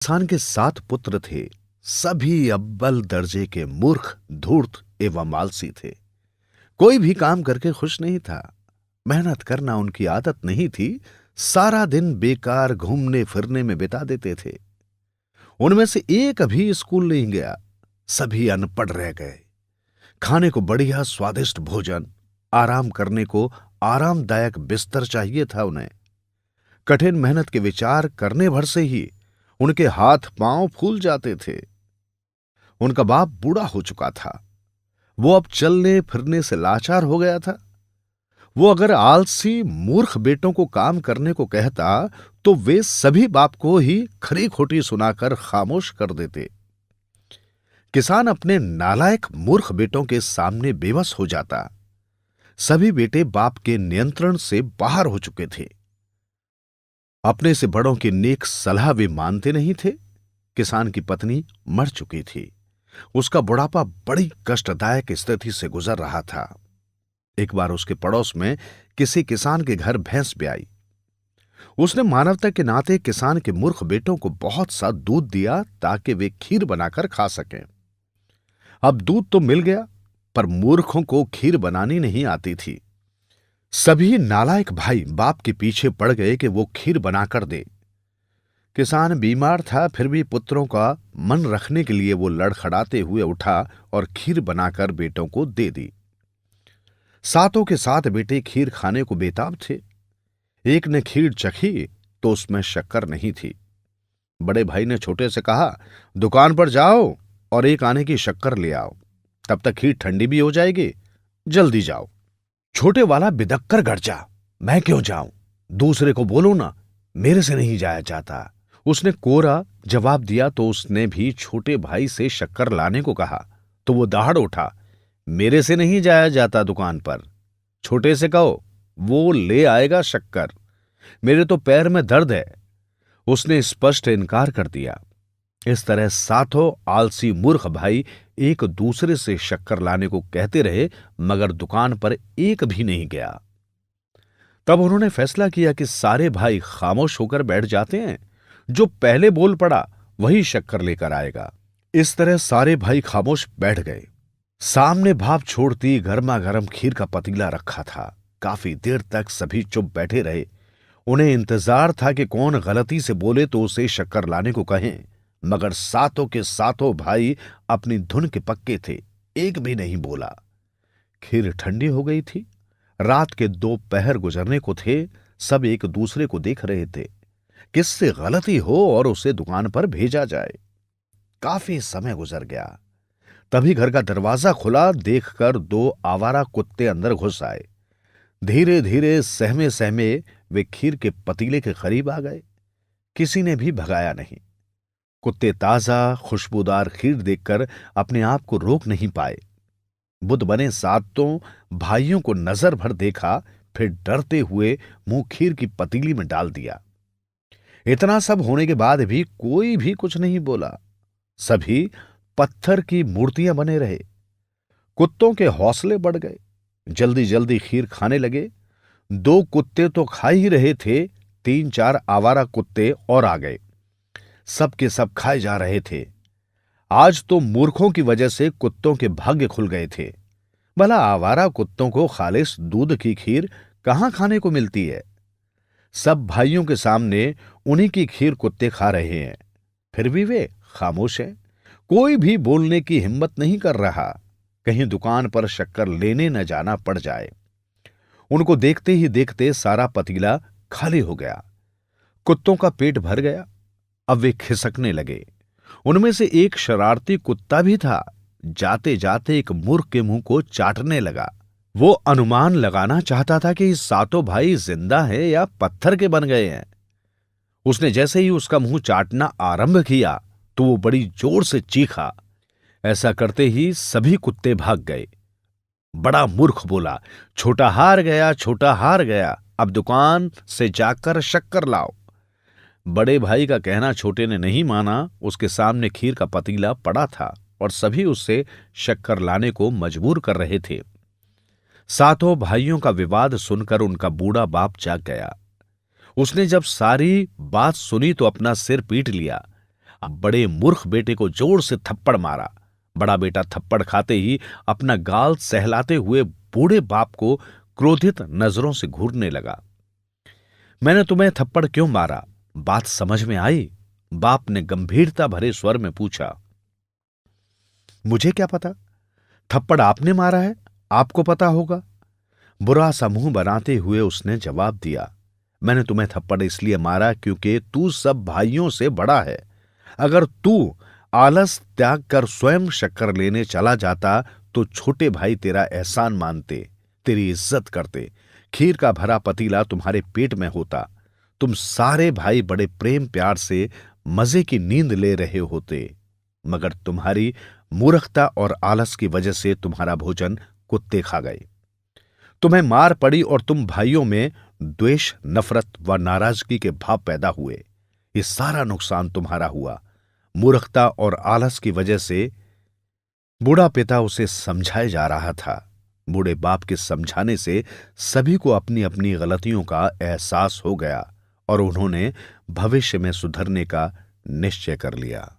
किसान के 7 पुत्र थे। सभी अव्वल दर्जे के मूर्ख, धूर्त एवं आलसी थे। कोई भी काम करके खुश नहीं था। मेहनत करना उनकी आदत नहीं थी। सारा दिन बेकार घूमने फिरने में बिता देते थे। उनमें से एक भी स्कूल नहीं गया। सभी अनपढ़ रह गए। खाने को बढ़िया स्वादिष्ट भोजन, आराम करने को आरामदायक बिस्तर चाहिए था उन्हें। कठिन मेहनत के विचार करने भर से ही उनके हाथ पांव फूल जाते थे। उनका बाप बूढ़ा हो चुका था। वो अब चलने फिरने से लाचार हो गया था। वो अगर आलसी मूर्ख बेटों को काम करने को कहता तो वे सभी बाप को ही खरी खोटी सुनाकर खामोश कर देते। किसान अपने नालायक मूर्ख बेटों के सामने बेबस हो जाता। सभी बेटे बाप के नियंत्रण से बाहर हो चुके थे। अपने से बड़ों की नेक सलाह वे मानते नहीं थे। किसान की पत्नी मर चुकी थी। उसका बुढ़ापा बड़ी कष्टदायक स्थिति से गुजर रहा था। एक बार उसके पड़ोस में किसी किसान के घर भैंस ब्याई। उसने मानवता के नाते किसान के मूर्ख बेटों को बहुत सा दूध दिया ताकि वे खीर बनाकर खा सकें। अब दूध तो मिल गया, पर मूर्खों को खीर बनानी नहीं आती थी। सभी नालायक भाई बाप के पीछे पड़ गए कि वो खीर बनाकर दे। किसान बीमार था, फिर भी पुत्रों का मन रखने के लिए वो लड़खड़ाते हुए उठा और खीर बनाकर बेटों को दे दी। सातों के सात बेटे खीर खाने को बेताब थे। एक ने खीर चखी तो उसमें शक्कर नहीं थी। बड़े भाई ने छोटे से कहा, दुकान पर जाओ और एक आने की शक्कर ले आओ, तब तक खीर ठंडी भी हो जाएगी, जल्दी जाओ। छोटे वाला बिदक कर गरजा, मैं क्यों जाऊं, दूसरे को बोलो ना, मेरे से नहीं जाया जाता। उसने कोरा जवाब दिया तो उसने भी छोटे भाई से शक्कर लाने को कहा तो वो दहाड़ उठा, मेरे से नहीं जाया जाता दुकान पर, छोटे से कहो, वो ले आएगा शक्कर, मेरे तो पैर में दर्द है। उसने स्पष्ट इनकार कर दिया। इस तरह सातों आलसी मूर्ख भाई एक दूसरे से शक्कर लाने को कहते रहे, मगर दुकान पर एक भी नहीं गया। तब उन्होंने फैसला किया कि सारे भाई खामोश होकर बैठ जाते हैं, जो पहले बोल पड़ा वही शक्कर लेकर आएगा। इस तरह सारे भाई खामोश बैठ गए। सामने भाप छोड़ती गर्मा गर्म खीर का पतीला रखा था। काफी देर तक सभी चुप बैठे रहे। उन्हें इंतजार था कि कौन गलती से बोले तो उसे शक्कर लाने को कहें, मगर सातों के सातों भाई अपनी धुन के पक्के थे, एक भी नहीं बोला। खीर ठंडी हो गई थी। रात के 2 पहर गुजरने को थे। सब एक दूसरे को देख रहे थे, किससे गलती हो और उसे दुकान पर भेजा जाए। काफी समय गुजर गया। तभी घर का दरवाजा खुला देखकर 2 आवारा कुत्ते अंदर घुस आए। धीरे धीरे सहमे सहमे वे खीर के पतीले के करीब आ गए। किसी ने भी भगाया नहीं। कुत्ते ताजा खुशबूदार खीर देखकर अपने आप को रोक नहीं पाए। बुद्ध बने सातों भाइयों को नजर भर देखा, फिर डरते हुए मुंह खीर की पतीली में डाल दिया। इतना सब होने के बाद भी कोई भी कुछ नहीं बोला। सभी पत्थर की मूर्तियां बने रहे। कुत्तों के हौसले बढ़ गए। जल्दी जल्दी खीर खाने लगे। 2 कुत्ते तो खा ही रहे थे, 3-4 आवारा कुत्ते और आ गए। सब के सब खाए जा रहे थे। आज तो मूर्खों की वजह से कुत्तों के भाग्य खुल गए थे। भला आवारा कुत्तों को खालिस दूध की खीर कहां खाने को मिलती है। सब भाइयों के सामने उन्हीं की खीर कुत्ते खा रहे हैं, फिर भी वे खामोश हैं। कोई भी बोलने की हिम्मत नहीं कर रहा, कहीं दुकान पर शक्कर लेने न जाना पड़ जाए। उनको देखते ही देखते सारा पतीला खाली हो गया। कुत्तों का पेट भर गया। अब वे खिसकने लगे। उनमें से एक शरारती कुत्ता भी था। जाते जाते एक मूर्ख के मुंह को चाटने लगा। वो अनुमान लगाना चाहता था कि सातों भाई जिंदा हैं या पत्थर के बन गए हैं। उसने जैसे ही उसका मुंह चाटना आरंभ किया तो वो बड़ी जोर से चीखा। ऐसा करते ही सभी कुत्ते भाग गए। बड़ा मूर्ख बोला, छोटा हार गया, छोटा हार गया, अब दुकान से जाकर शक्कर लाओ। बड़े भाई का कहना छोटे ने नहीं माना। उसके सामने खीर का पतीला पड़ा था और सभी उससे शक्कर लाने को मजबूर कर रहे थे। सातों भाइयों का विवाद सुनकर उनका बूढ़ा बाप जाग गया। उसने जब सारी बात सुनी तो अपना सिर पीट लिया। बड़े मूर्ख बेटे को जोर से थप्पड़ मारा। बड़ा बेटा थप्पड़ खाते ही अपना गाल सहलाते हुए बूढ़े बाप को क्रोधित नजरों से घूरने लगा। मैंने तुम्हें थप्पड़ क्यों मारा, बात समझ में आई? बाप ने गंभीरता भरे स्वर में पूछा। मुझे क्या पता, थप्पड़ आपने मारा है, आपको पता होगा। बुरा सा मुंह बनाते हुए उसने जवाब दिया। मैंने तुम्हें थप्पड़ इसलिए मारा क्योंकि तू सब भाइयों से बड़ा है। अगर तू आलस त्याग कर स्वयं शक्कर लेने चला जाता तो छोटे भाई तेरा एहसान मानते, तेरी इज्जत करते, खीर का भरा पतीला तुम्हारे पेट में होता, तुम सारे भाई बड़े प्रेम प्यार से मजे की नींद ले रहे होते। मगर तुम्हारी मूर्खता और आलस की वजह से तुम्हारा भोजन कुत्ते खा गए। तुम्हें मार पड़ी और तुम भाइयों में द्वेष, नफरत व नाराजगी के भाव पैदा हुए। ये सारा नुकसान तुम्हारा हुआ। मूर्खता और आलस की वजह से। बूढ़ा पिता उसे समझाए जा रहा था। बूढ़े बाप के समझाने से सभी को अपनी अपनी गलतियों का एहसास हो गया और उन्होंने भविष्य में सुधरने का निश्चय कर लिया।